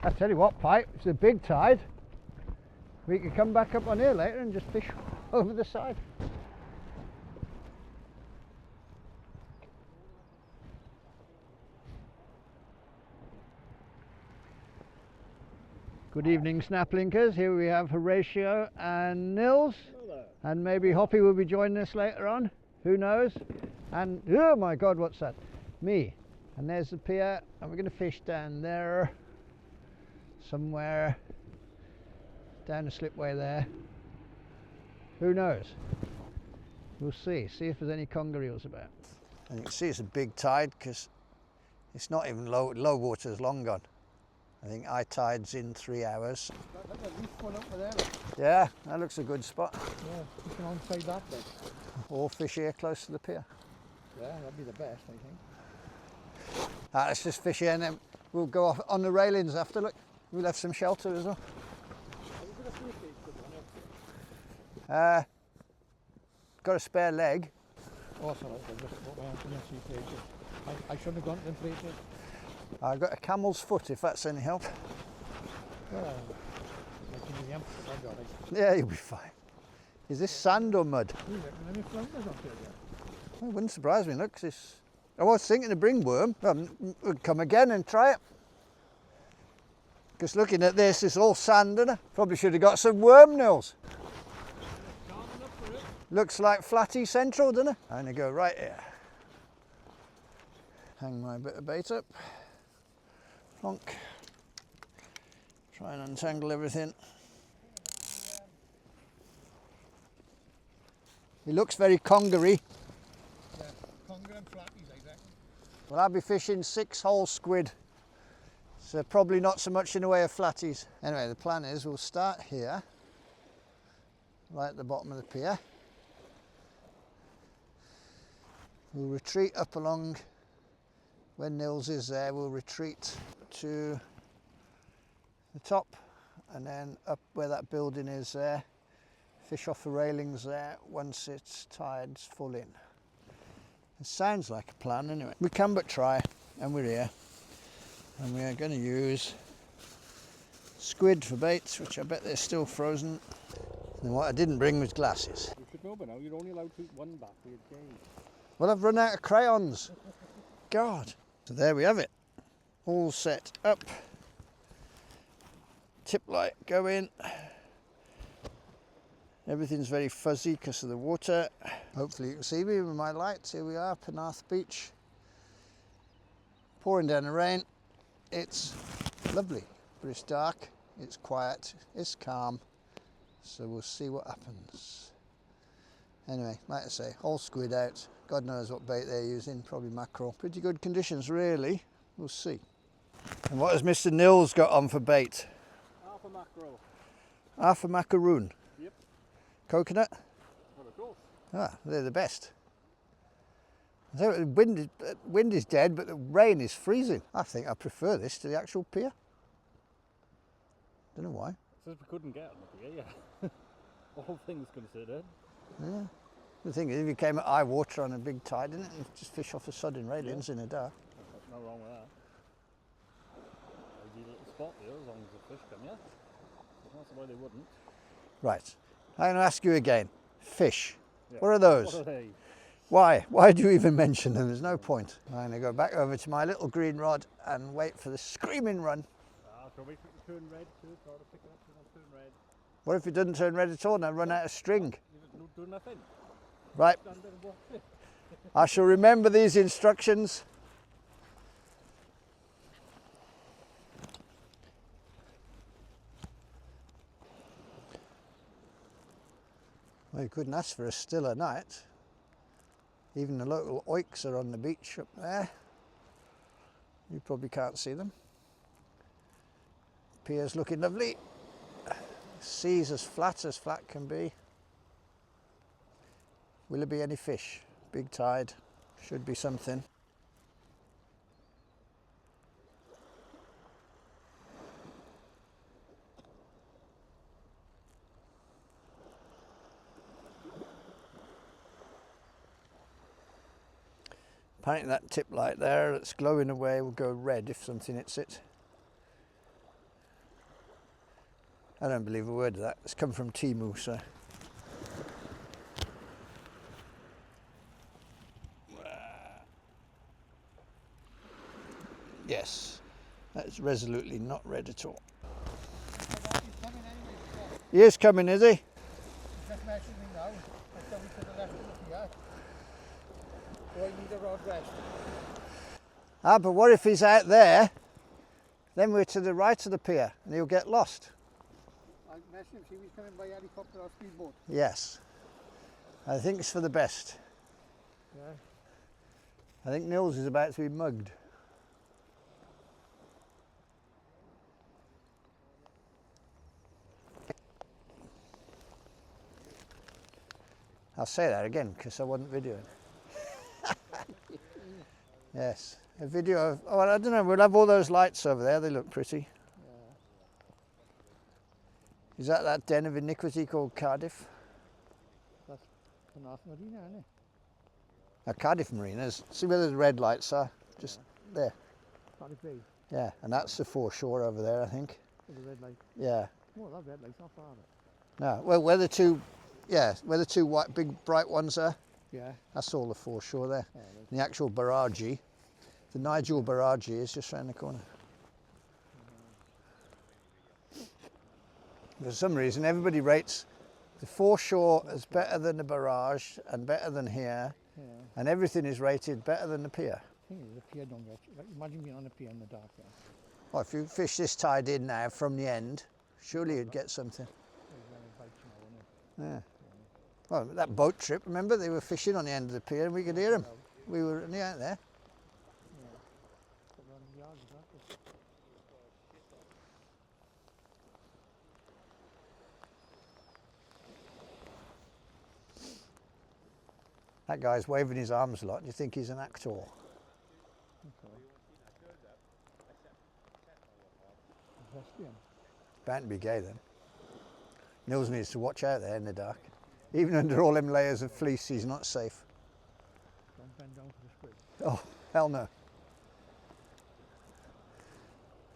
I tell you what, Pipe, it's a big tide. We can come back up on here later and just fish over the side. Good evening, snaplinkers. Here we have Horatio and Nils. And maybe Hoppy will be joining us later on. Who knows? And, oh my God, what's that? Me. And there's the pier, and we're going to fish down there. Somewhere. Down the slipway there. Who knows? We'll see. See if there's any conger eels about. And you can see it's a big tide because it's not even low. Low water's long gone. I think high tide's in 3 hours. Yeah, that looks a good spot. Yeah, you can onside that bit. Or fish here close to the pier. Yeah, that'd be the best, I think. Let's just fish here and then we'll go off on the railings after. Look, we left some shelter as well. Got a spare leg. Oh, sorry, I just got my hand from the sea page. I shouldn't have gone to them places. I've got a camel's foot if that's any help. Well, I can be empty, I got it. Yeah, you'll be fine. Is this sand or mud? You reckon any flounders up here yet? Well, it wouldn't surprise me, look. I was thinking to bring worm. We'd come again and try it. Because looking at this, it's all sand, isn't it? Probably should have got some worm, Nils. Looks like Flatty Central, doesn't it? I'm going to go right here. Hang my bit of bait up. Plonk. Try and untangle everything. He looks very congery. Yeah, conger and flatties, exactly. Well, I'll be fishing 6-hole squid. So probably not so much in the way of flatties. Anyway, the plan is we'll start here, right at the bottom of the pier. We'll retreat up along, when Nils is there, we'll retreat to the top and then up where that building is there, fish off the railings there once its tide's full in. It sounds like a plan anyway. We can but try, and we're here. And we are going to use squid for baits, which I bet they're still frozen. And what I didn't bring was glasses. You should know by now, you're only allowed to eat one back with your game. Well, I've run out of crayons. God. So there we have it. All set up. Tip light going. Everything's very fuzzy because of the water. Hopefully you can see me with my lights. Here we are, Penarth Beach. Pouring down the rain. It's lovely, but it's dark, it's quiet, it's calm. So we'll see what happens. Anyway, like I say, all squid out. God knows what bait they're using, probably mackerel. Pretty good conditions, really. We'll see. And what has Mr. Nils got on for bait? Half a mackerel. Half a macaroon. Yep. Coconut? Well, of course. Ah, they're the best. So the wind is dead, but the rain is freezing. I think I prefer this to the actual pier. Don't know why. Since we couldn't get on the pier, yeah. All things considered. Yeah. The thing is, if you came at high water on a big tide, didn't it? You just fish off the sodden railings in the dark. There's nothing wrong with that. There's a little spot here as long as the fish come, yeah? That's why they wouldn't. Right. I'm going to ask you again. Fish. Yeah. What are those? What are they? Why? Why do you even mention them? There's no point. I'm going to go back over to my little green rod and wait for the screaming run. So wait for it to turn red too, try to pick it up so it don't turn red. What if it doesn't turn red at all and I run out of string? You don't do nothing. Right. Stand there and watch it. I shall remember these instructions. Well, you couldn't ask for a stiller night. Even the local oiks are on the beach up there. You probably can't see them. Pier's looking lovely. Sea's as flat can be. Will there be any fish? Big tide. Should be something. Apparently that tip light there that's glowing away will go red if something hits it. I don't believe a word of that. It's come from Timu, so. Yes, that's resolutely not red at all. He is coming, is he? He's just messaging me now. I said we could have left him here. So I need a rod rest. Ah, but what if he's out there? Then we're to the right of the pier and he'll get lost. I'll message him, see if he's coming by helicopter or speedboat. Yes. I think it's for the best. Yeah. I think Nils is about to be mugged. I'll say that again because I wasn't videoing. Yes, a video of, oh, I don't know, we'll have all those lights over there, they look pretty. Yeah. Is that den of iniquity called Cardiff? That's Penarth Marina, isn't it? Cardiff Marinas, see where the red lights are? Just there. Cardiff Bay. Yeah, and that's the foreshore over there, I think. With the red light. Yeah. Oh, that red light's not far. No, well, where the two, yeah, where the two white, big, bright ones are, Yeah. that's all the foreshore there. Oh, right. And the actual barrage, the Nigel barrage is just round the corner. For some reason, everybody rates the foreshore as better than the barrage and better than here, Yeah. and everything is rated better than the pier. The thing is, the pier don't get you. Like, imagine being on a pier in the dark there. Well, if you fish this tide in now from the end, surely you'd get something. Yeah. Well, that boat trip, remember, they were fishing on the end of the pier and we could hear them. We were only out there. That guy's waving his arms a lot. Do you think he's an actor? Bound to be gay then. Nils needs to watch out there in the dark. Even under all them layers of fleece, he's not safe. Don't bend down for the squid. Oh, hell no.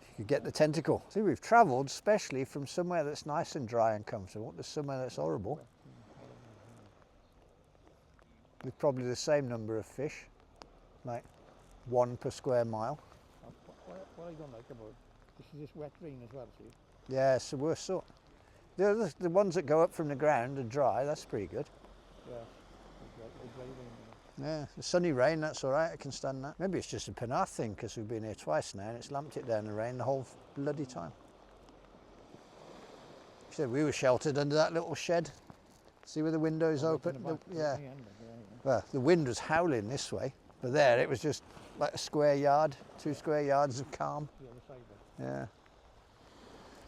You could get the tentacle. See, we've travelled specially from somewhere that's nice and dry and comfortable to somewhere that's horrible. With probably the same number of fish, like 1 per square mile. What I don't like about this is this wet rain as well, see? Yeah, it's the worst sort. The ones that go up from the ground are dry, that's pretty good. Yeah, the dry rain. Yeah, the sunny rain, that's all right, I can stand that. Maybe it's just a Penarth thing because we've been here twice now and it's lumped it down the rain the whole bloody time. You said we were sheltered under that little shed. See where the window's open? Yeah. Well, the wind was howling this way, but there it was just like a square yard, 2 square yards of calm. The other side there. Yeah.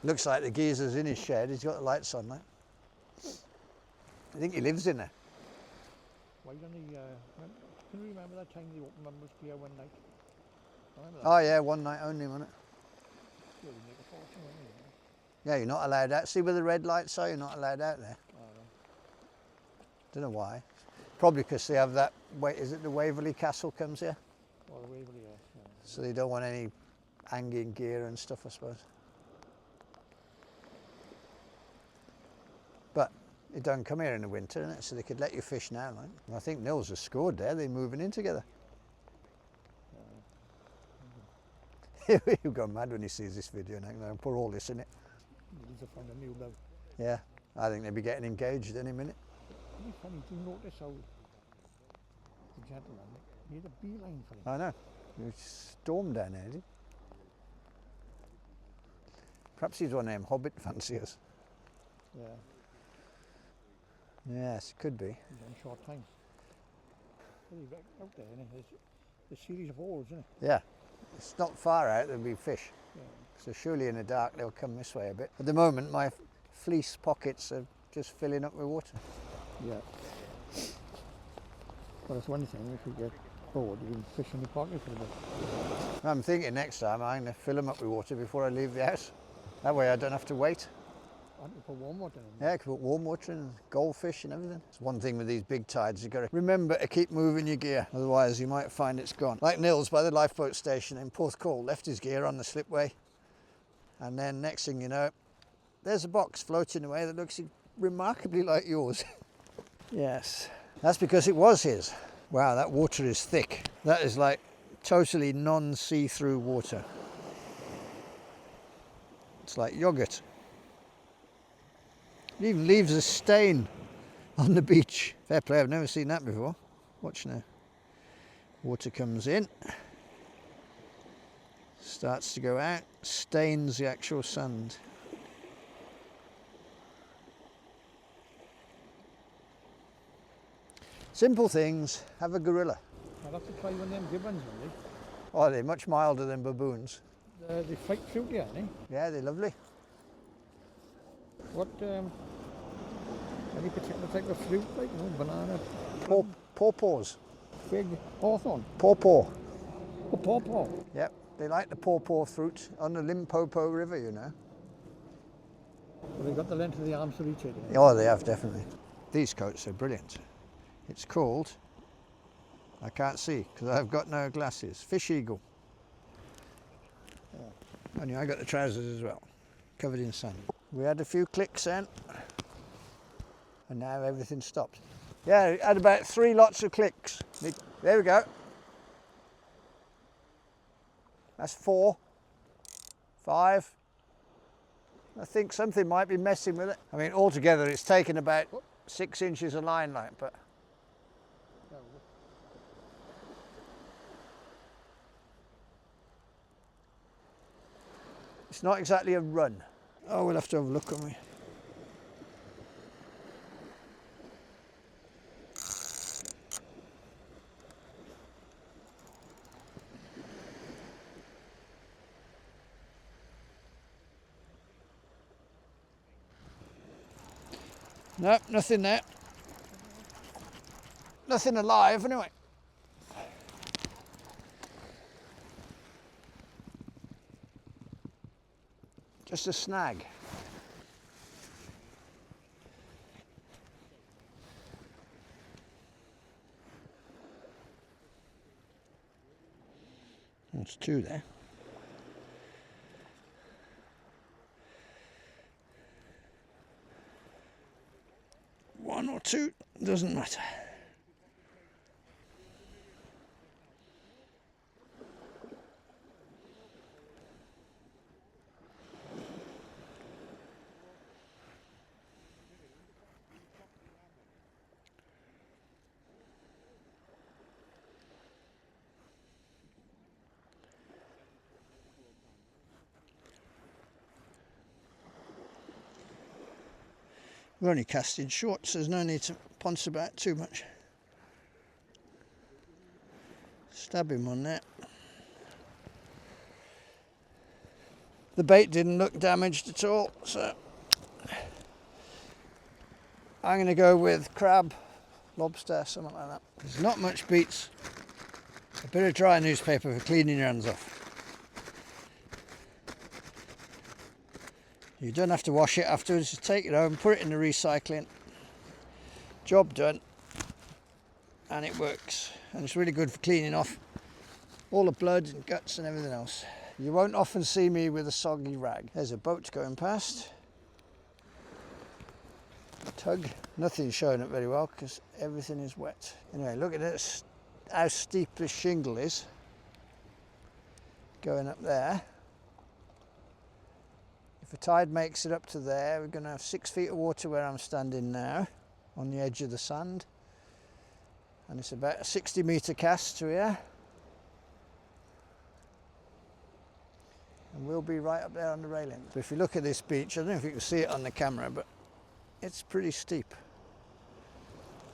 Looks like the geezer's in his shed, he's got the lights on there. I think he lives in there. Why don't he, can you remember that time they opened Mumbles Pier one night? Remember that? Oh yeah, one night only, wasn't it? Yeah, we make a fortune, wouldn't we? Yeah, you're not allowed out. See where the red lights are? You're not allowed out there. Oh, right. Don't know why. Probably because they have that, is it the Waverley Castle comes here? Oh, the Waverley, yeah. So they don't want any hanging gear and stuff, I suppose. But it don't come here in the winter, innit? So they could let you fish now, like. And I think Nils has scored there, they're moving in together. He'll go mad when he sees this video and I'll put all this in it. He's a find a new love. Yeah, I think they'll be getting engaged any minute. Isn't it funny, do you notice how the gentleman made a beeline for him? I know. He stormed down there, did he? Perhaps he's one of them hobbit fanciers. Yeah, Yes, it could be. he's on short time. Well, he's out there, isn't it? There's a series of holes, isn't it? Yeah, it's not far out, there'll be fish. Yeah. So surely in the dark they'll come this way a bit. At the moment my fleece pockets are just filling up with water. Yeah. Well, that's one thing, if you get bored, you can fish in the pocket for a bit. I'm thinking next time I'm going to fill them up with water before I leave the house. That way I don't have to wait. I can put warm water in. Yeah, I can put warm water in, goldfish and everything. It's one thing with these big tides, you've got to remember to keep moving your gear, otherwise you might find it's gone. Like Nils by the lifeboat station in Porthcawl, left his gear on the slipway, and then next thing you know, there's a box floating away that looks remarkably like yours. Yes, that's because it was his. Wow, that water is thick. That is like totally non-see-through water. It's like yogurt. It even leaves a stain on the beach. Fair play, I've never seen that before. Watch now. Water comes in, starts to go out, stains the actual sand. Simple things, have a gorilla. I'll have to try one of them gibbons, really. Oh, they're much milder than baboons. They fight fruity, aren't they? Yeah, they're lovely. What, any particular type of fruit, like, you know, banana? Pawpaws. Fig, hawthorn? Pawpaw. Oh, pawpaw. Yep, they like the pawpaw fruit on the Limpopo River, you know. Well, they've got the length of the arms to reach it. Oh, they have, definitely. These coats are brilliant. It's called, I can't see because I've got no glasses, fish eagle. Oh. Only I got the trousers as well, covered in sand. We had a few clicks then, and now everything stopped. Yeah, it had about 3 lots of clicks. There we go. That's 4, 5. I think something might be messing with it. I mean, altogether it's taken about 6 inches of line, like, but. It's not exactly a run. Oh, we'll have to have a look, won't we? No, nothing there. Nothing alive, anyway. Just a snag. There's 2 there. One or 2, doesn't matter. We're only casting short, so there's no need to ponce about too much. Stab him on that. The bait didn't look damaged at all, so I'm going to go with crab, lobster, something like that. There's not much beats a bit of dry newspaper for cleaning your hands off. You don't have to wash it afterwards, just take it home, put it in the recycling. Job done. And it works. And it's really good for cleaning off all the blood and guts and everything else. You won't often see me with a soggy rag. There's a boat going past. Tug. Nothing's showing up very well because everything is wet. Anyway, look at this, how steep this shingle is. Going up there. If the tide makes it up to there, we're going to have 6 feet of water where I'm standing now, on the edge of the sand. And it's about a 60-metre cast to here. And we'll be right up there on the railing. So if you look at this beach, I don't know if you can see it on the camera, but it's pretty steep.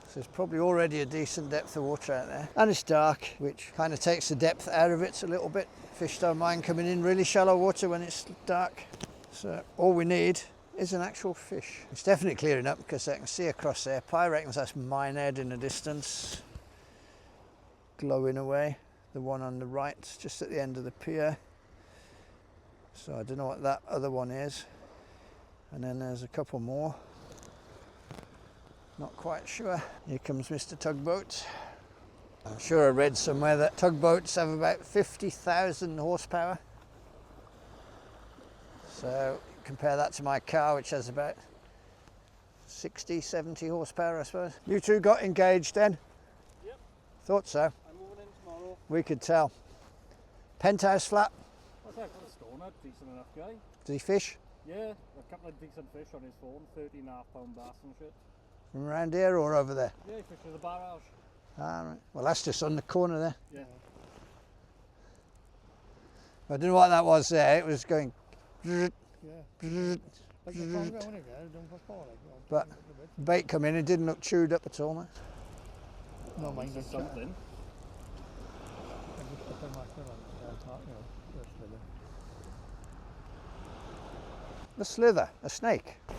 So there's probably already a decent depth of water out there. And it's dark, which kind of takes the depth out of it a little bit. Fish don't mind coming in really shallow water when it's dark. So all we need is an actual fish. It's definitely clearing up because I can see across there. Pi reckons that's Minehead in the distance, glowing away. The one on the right, just at the end of the pier. So I don't know what that other one is. And then there's a couple more. Not quite sure. Here comes Mr. Tugboat. I'm sure I read somewhere that tugboats have about 50,000 horsepower. So Compare that to my car, which has about 60, 70 horsepower, I suppose. You two got engaged then? Yep. Thought so. I'm moving in tomorrow. We could tell. Penthouse flat. What's that? Got a stoner, decent enough guy. Does he fish? Yeah, a couple of decent fish on his phone, 13.5-pound bass and shit. From around here or over there? Yeah, he fishes the barrage. Ah, right. Well, that's just on the corner there. Yeah. I don't know what that was there. It was going. Yeah. Like the conga, when it goes, don't fall like that. But bait come in, it didn't look chewed up at all, mate. No, mine is something. I just put them after on, you know, the slither. The slither, a snake. Yeah,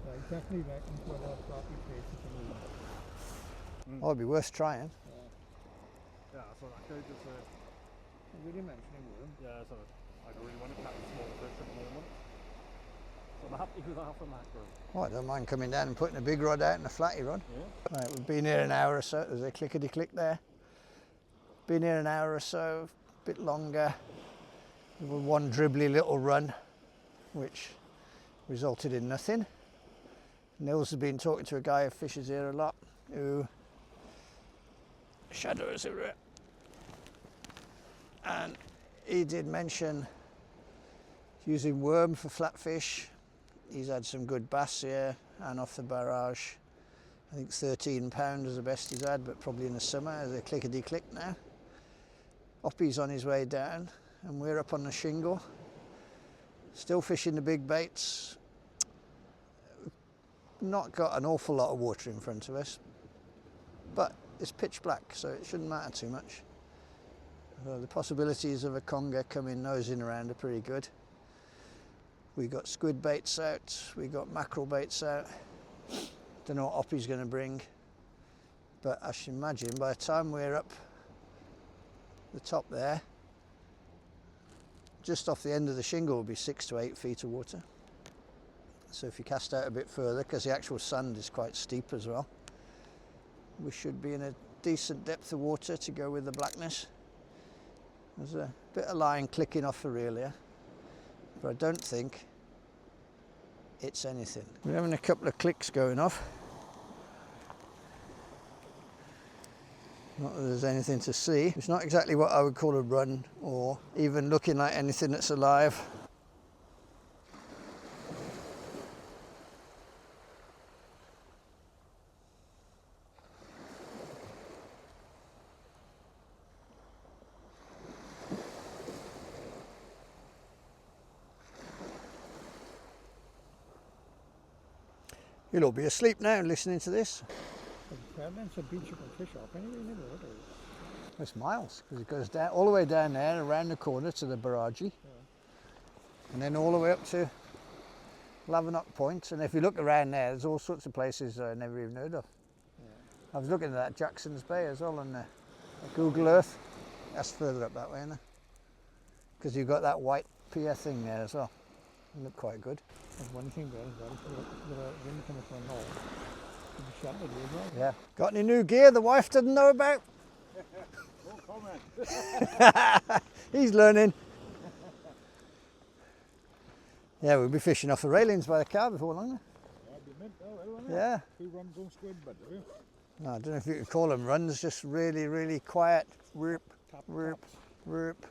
I definitely reckon for a floppy face it's a movie. Oh, it'd be worth trying. Yeah, so that guy just really mentioning worm. Yeah, so I don't really want to catch a small fish at the moment. So I'm happy with half a mackerel. Oh, I don't mind coming down and putting a big rod out and a flatty rod. Yeah. Right, we've been here an hour or so. There's a clickety-click there. Been here an hour or so, a bit longer. With one dribbly little run, which resulted in nothing. Nils has been talking to a guy who fishes here a lot, who shadows everywhere. And he did mention using worm for flatfish. He's had some good bass here and off the barrage. I think 13 pound is the best he's had, but probably in the summer. There's a clickety-click now. Oppie's on his way down and we're up on the shingle. Still fishing the big baits. Not got an awful lot of water in front of us, but it's pitch black, so it shouldn't matter too much. The possibilities of a conger coming nosing around are pretty good. We got squid baits out, we got mackerel baits out. Don't know what Oppie's going to bring, but I should imagine by the time we're up the top there, just off the end of the shingle will be 6 to 8 feet of water. So if you cast out a bit further, because the actual sand is quite steep as well, we should be in a decent depth of water to go with the blackness. There's a bit of line clicking off the reel here, but I don't think it's anything. We're having a couple of clicks going off. Not that there's anything to see. It's not exactly what I would call a run or even looking like anything that's alive. You'll all be asleep now listening to this. It's a beach you can fish off anyway, never would it? It's miles, because it goes down all the way down there, around the corner to the barrage, and then all the way up to Lavernock Point. And if you look around there, there's all sorts of places I never even heard of. I was looking at that Jackson's Bay as well on Google Earth. That's further up that way, isn't it? Because you've got that white pier thing there as well. It looked quite good. There's one thing there as well, if the wind comes from north, it'll be sheltered as well. Yeah. Got any new gear the wife doesn't know about? No comment. He's learning. Yeah, we'll be fishing off the railings by the car before long. That'd be mint though, wouldn't it? Yeah. 2 runs on squid, but do you? No, I don't know if you could call them runs, just really, really quiet. Roop, roop, roop.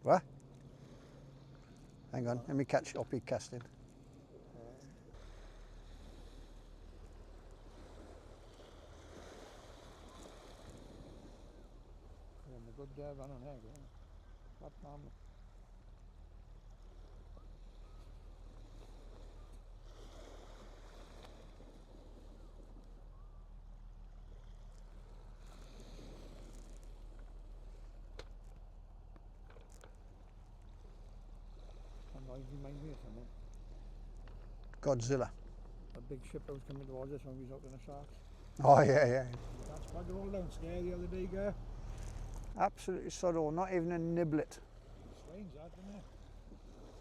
What? Hang on, let me catch Oppie casting. And a good run on egg, yeah. What mum? Reminds me of something. Godzilla. A big ship that was coming towards us when we was out in the sharks. Oh yeah, yeah. That's why they're all down scare the other day, girl. Absolutely sod all, not even a niblet. Strange that, isn't it?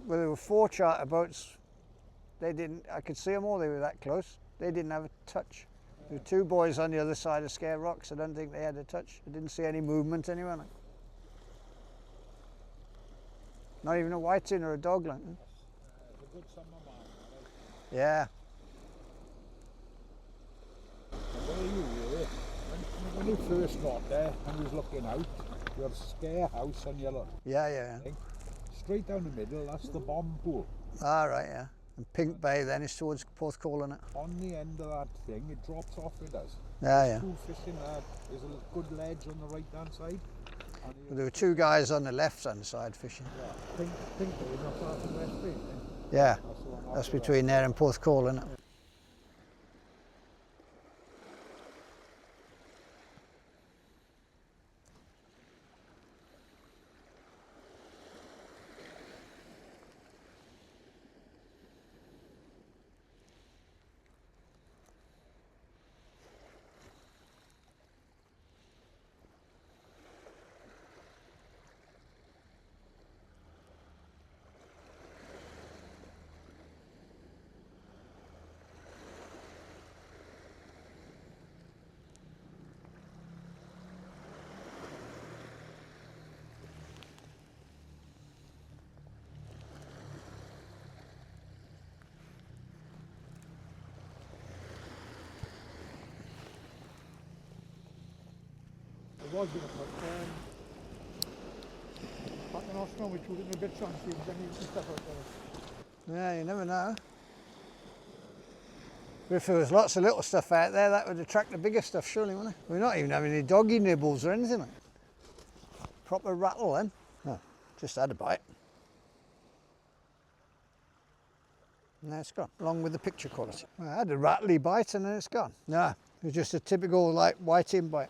Well, there were 4 charter boats. They didn't, I could see them all, they were that close. They didn't have a touch. There were 2 boys on the other side of Scare Rocks. I don't think they had a touch. I didn't see any movement anywhere. Like. Not even a whiting or a dogland. It's a good summer man, right? Yeah. And where you were, when you first got there and you was looking out, your Scare house on your Yeah. thing, straight down the middle, that's the bomb pool. Ah, right, yeah. And Pink Bay then is towards Porthcawl, it? On the end of that thing, it drops off, it does. Yeah. Two fishing there. There's a good ledge on the right hand side. And Well, there were 2 guys on the left hand side fishing. yeah, Pink Bay is not far from West Bay, eh? Yeah, That's the one that's after between there and Porthcawl, isn't it? I was going to put Penarth Cardiff, which would have been a bit chunky, and then you can stuff out there. Yeah, you never know. But if there was lots of little stuff out there, that would attract the bigger stuff, surely, wouldn't it? We're not even having any doggy nibbles or anything like that. Proper rattle then. Oh, just had a bite. Now it's gone, along with the picture quality. Well, I had a rattly bite and then it's gone. No, it was just a typical like whiting bite.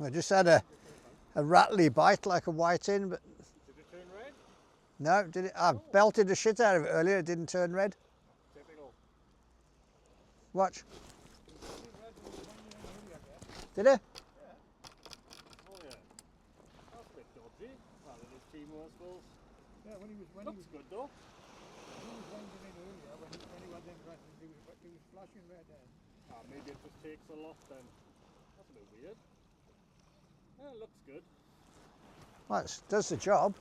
I just had a rattly bite like a whiting, but Did it turn red? no, did it? I belted the shit out of it earlier. It didn't turn red. Typical. Watch. Did it? Oh yeah. That's a bit dodgy. Well, it is team Horsefulls. Yeah, when he was Looks good though. winding in earlier, when he was interested, he was flashing red then. Ah, maybe it just takes a lot then. That's a bit weird. Yeah, it looks good. Well, it does the job.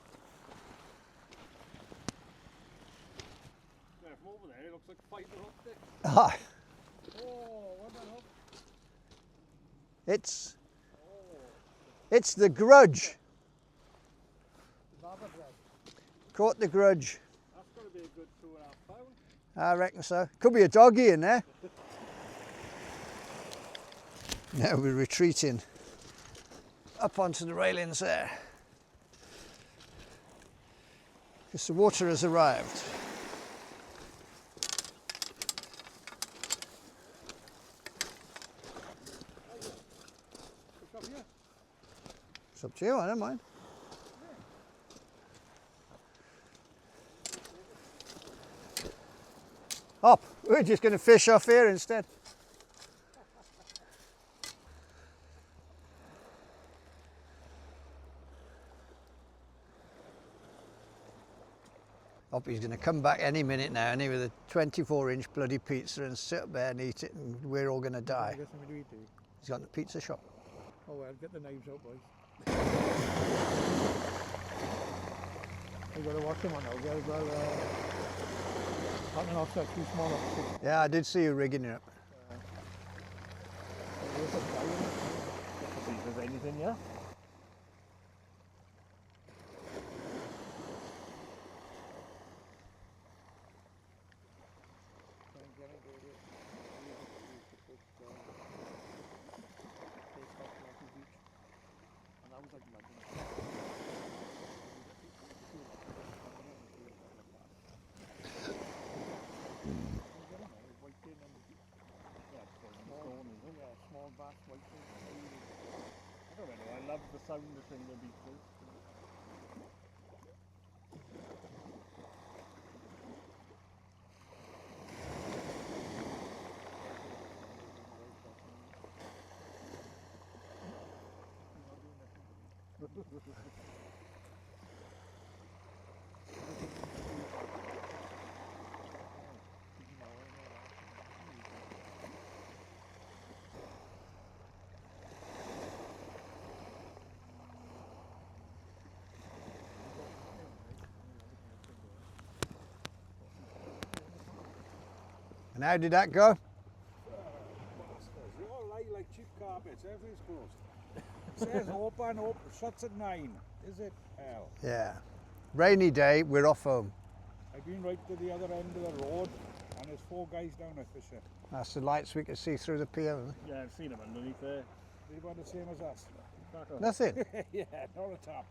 Yeah, from over there it looks like fibre optic. Ah, Oh, what the hell? it's the grudge. Barbara red. Caught the grudge. That's got to be a good 2.5 pound. I reckon so. Could be a doggy in there. Now we're retreating up onto the railings there. Because the water has arrived. Push up here. It's up to you, I don't mind. Up. We're just going to fish off here instead. Hoppy's going to come back any minute now, and he with a 24-inch bloody pizza and sit up there and eat it, and we're all going to die. Get something to eat, dude. He's got the pizza shop. Oh well, get the knives out, boys. We've got to watch him on now, as well. Cutting off that too small. Yeah, I did see you rigging it up. See if there's anything, yeah? sounds like imagine. Small bass whiting. I don't know, I love the sound of thing the beaches. And how did that go? You all lie like cheap carpets, everything's closed. It says open, shuts at 9. Is it? Hell. Yeah. Rainy day, we're off home. I've been right to the other end of the road and there's 4 guys down there fishing. That's the lights we can see through the pier. Yeah, I've seen them underneath there. They about the same as us. Nothing. Yeah, not a tap.